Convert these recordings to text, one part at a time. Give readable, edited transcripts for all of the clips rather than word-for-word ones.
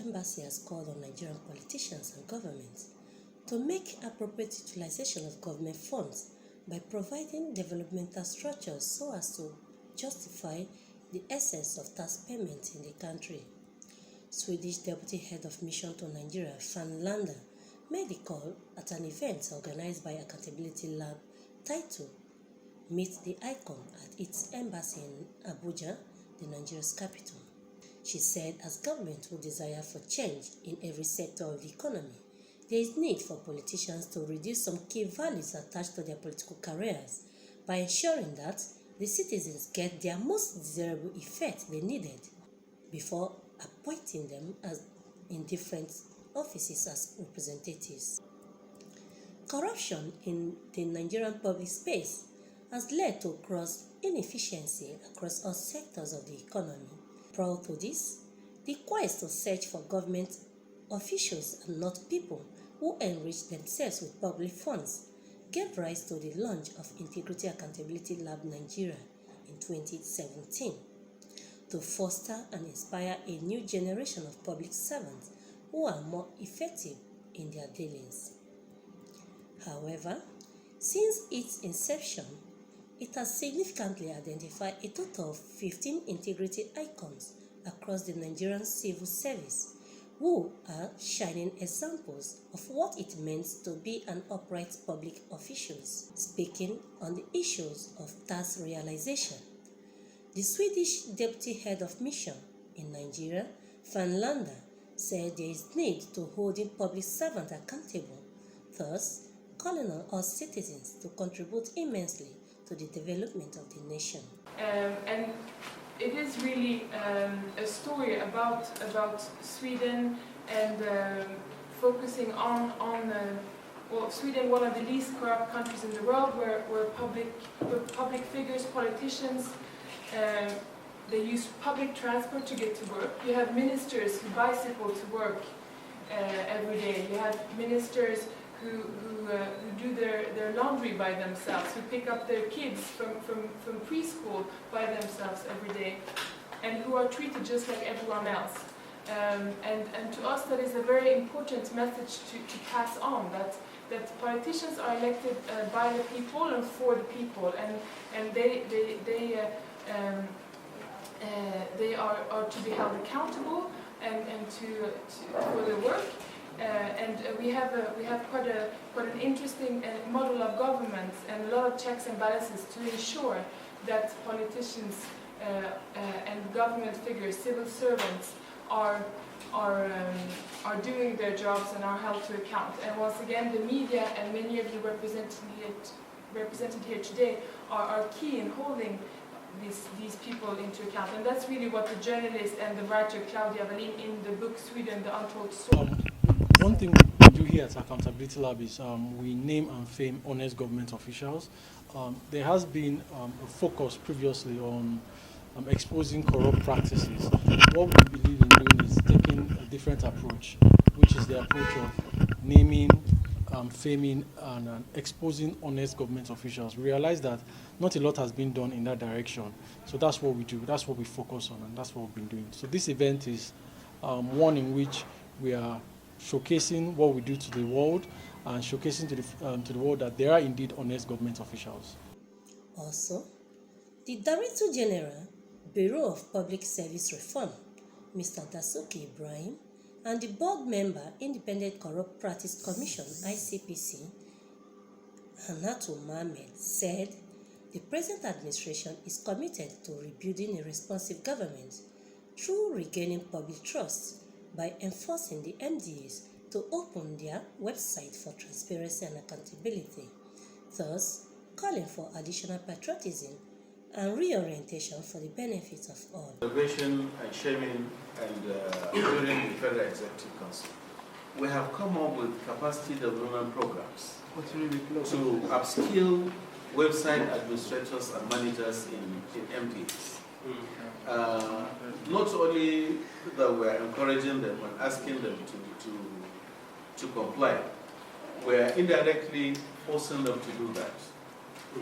embassy has called on Nigerian politicians and governments to make appropriate utilization of government funds by providing developmental structures so as to justify the essence of tax payments in the country. Swedish Deputy Head of Mission to Nigeria, Fanny Nylander, made the call at an event organized by Accountability Lab titled Meet the Icon at its embassy in Abuja, the Nigeria's capital. She said as government will desire for change in every sector of the economy, there is need for politicians to reduce some key values attached to their political careers by ensuring that the citizens get their most desirable effect they needed before appointing them as in different offices as representatives. Corruption in the Nigerian public space has led to gross inefficiency across all sectors of the economy. Prior to this, the quest to search for government officials and not people who enrich themselves with public funds gave rise to the launch of Integrity Accountability Lab Nigeria in 2017 to foster and inspire a new generation of public servants who are more effective in their dealings. However, since its inception, it has significantly identified a total of 15 integrity icons across the Nigerian civil service who are shining examples of what it means to be an upright public official, speaking on the issues of tax realization. The Swedish Deputy Head of Mission in Nigeria, Fanny Nylander, said there is need to hold public servants accountable, thus calling on all citizens to contribute immensely to the development of the nation. And it is really a story about Sweden and focusing on Sweden, one of the least corrupt countries in the world, where public figures, politicians, they use public transport to get to work. You have ministers who bicycle to work every day. You have ministers who do their laundry by themselves, who pick up their kids from preschool by themselves every day, and who are treated just like everyone else. And to us that is a very important message to pass on, that politicians are elected by the people and for the people, and they are to be held accountable and for their work. And we have quite an interesting model of government and a lot of checks and balances to ensure that politicians and government figures, civil servants, are doing their jobs and are held to account. And once again, the media and many of you represented here today are key in holding these people into account. And that's really what the journalist and the writer Claudia Wallin in the book Sweden, The Untold Story. One thing we do here at Accountability Lab is we name and fame honest government officials. There has been a focus previously on exposing corrupt practices. What we believe in doing is taking a different approach, which is the approach of naming, faming, and exposing honest government officials. We realize that not a lot has been done in that direction. So that's what we do, that's what we focus on, and that's what we've been doing. So this event is one in which we are showcasing what we do to the world and showcasing to the world that there are indeed honest government officials. Also, the Director General, Bureau of Public Service Reform, Mr. Dasuki Ibrahim, and the board member, Independent Corrupt Practice Commission, ICPC, Hannatu Mohammed, said the present administration is committed to rebuilding a responsive government through regaining public trust by enforcing the MDAs to open their website for transparency and accountability, thus calling for additional patriotism and reorientation for the benefit of all. Innovation and shaming and during the Federal Executive Council, we have come up with capacity development programs to upskill website administrators and managers in MDAs. Not only that we are encouraging them and asking them to comply, we are indirectly forcing them to do that.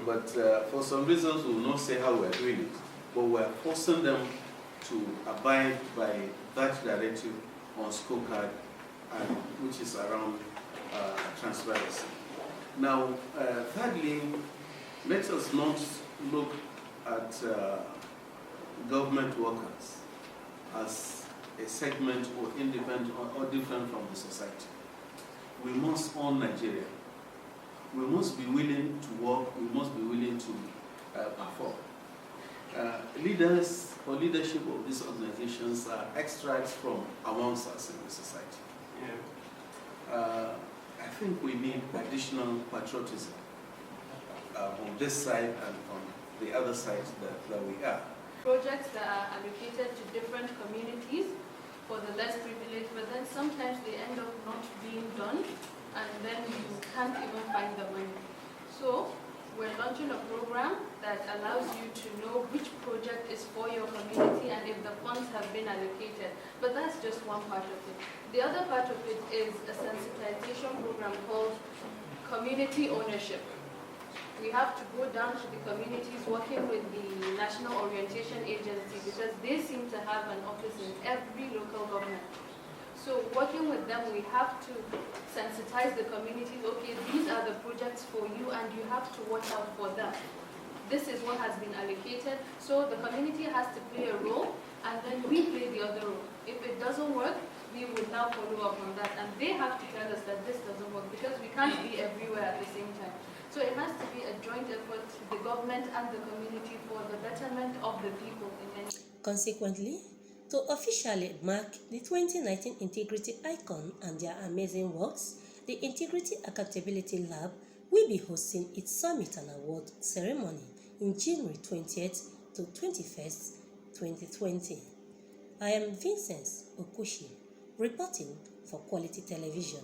But for some reasons, we will not say how we are doing it, but we are forcing them to abide by that directive on scorecard, and which is around transparency. Now, thirdly, let us not look at government workers as a segment or independent or different from the society. We must own Nigeria. We must be willing to work, we must be willing to perform. Leaders or leadership of these organizations are extracts from amongst us in the society. I think we need additional patriotism on this side and on the other side that we are. Projects that are allocated to different communities for the less privileged, but then sometimes they end up not being done, and then you can't even find the money. So we're launching a program that allows you to know which project is for your community and if the funds have been allocated. But that's just one part of it. The other part of it is a sensitization program called community ownership. We have to go down to the communities working with the National Orientation Agency because they seem to have an office in every local government. So working with them, we have to sensitize the communities, okay, these are the projects for you and you have to watch out for them. This is what has been allocated, so the community has to play a role and then we play the other role. If it doesn't work, we would now follow up on that and they have to tell us that this doesn't work because we can't be everywhere at the same time. So it has to be a joint effort, the government and the community, for the betterment of the people in any. Consequently, to officially mark the 2019 Integrity Icon and their amazing works, the Integrity Accountability Lab will be hosting its Summit and Award ceremony in January 20th to 21st, 2020. I am Vincent Okushi, reporting for Quality Television.